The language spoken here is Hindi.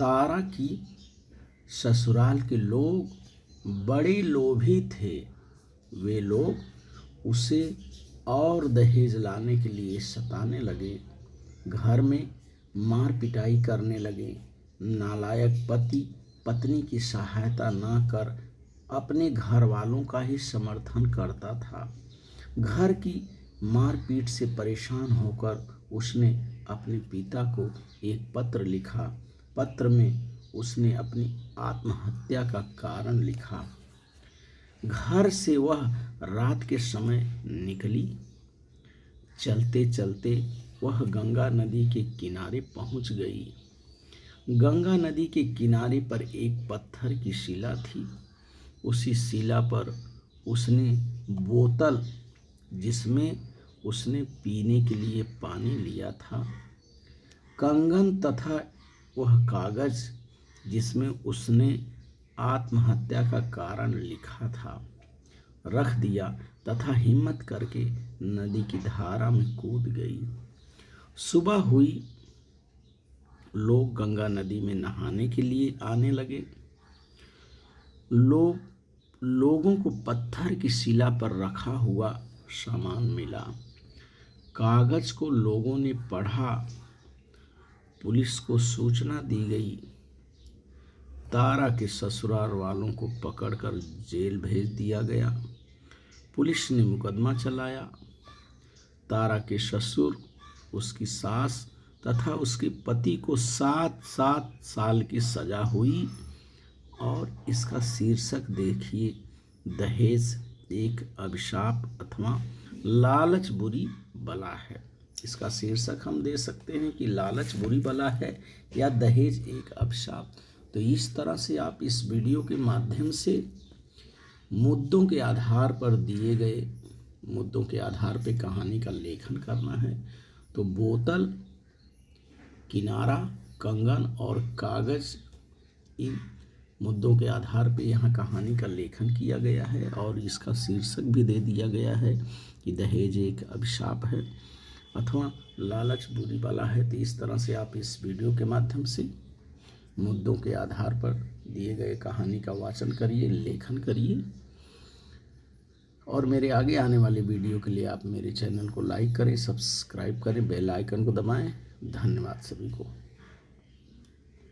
तारा की ससुराल के लोग बड़े लोभी थे। वे लोग उसे और दहेज लाने के लिए सताने लगे, घर में मार पिटाई करने लगे। नालायक पति पत्नी की सहायता न कर अपने घर वालों का ही समर्थन करता था। घर की मारपीट से परेशान होकर उसने अपने पिता को एक पत्र लिखा। पत्र में उसने अपनी आत्महत्या का कारण लिखा। घर से वह रात के समय निकली। चलते चलते वह गंगा नदी के किनारे पहुंच गई। गंगा नदी के किनारे पर एक पत्थर की शिला थी। उसी शिला पर उसने बोतल, जिसमें उसने पीने के लिए पानी लिया था, कंगन तथा वह कागज जिसमें उसने आत्महत्या का कारण लिखा था, रख दिया तथा हिम्मत करके नदी की धारा में कूद गई। सुबह हुई। लोग गंगा नदी में नहाने के लिए आने लगे। लोगों को पत्थर की शिला पर रखा हुआ सामान मिला। कागज को लोगों ने पढ़ा। पुलिस को सूचना दी गई। तारा के ससुराल वालों को पकड़कर जेल भेज दिया गया। पुलिस ने मुकदमा चलाया। तारा के ससुर, उसकी सास तथा उसके पति को 7 साल की सजा हुई। और इसका शीर्षक देखिए, दहेज एक अभिशाप अथवा लालच बुरी बला है। इसका शीर्षक हम दे सकते हैं कि लालच बुरी बला है या दहेज एक अभिशाप। तो इस तरह से आप इस वीडियो के माध्यम से मुद्दों के आधार पर दिए गए मुद्दों के आधार पर कहानी का लेखन करना है। तो बोतल, किनारा, कंगन और कागज, इन मुद्दों के आधार पे यहाँ कहानी का लेखन किया गया है और इसका शीर्षक भी दे दिया गया है कि दहेज एक अभिशाप है अथवा लालच बुरी बला है। तो इस तरह से आप इस वीडियो के माध्यम से मुद्दों के आधार पर दिए गए कहानी का वाचन करिए, लेखन करिए। और मेरे आगे आने वाले वीडियो के लिए आप मेरे चैनल को लाइक करें, सब्सक्राइब करें, बेल आइकन को दबाएं। धन्यवाद सभी को।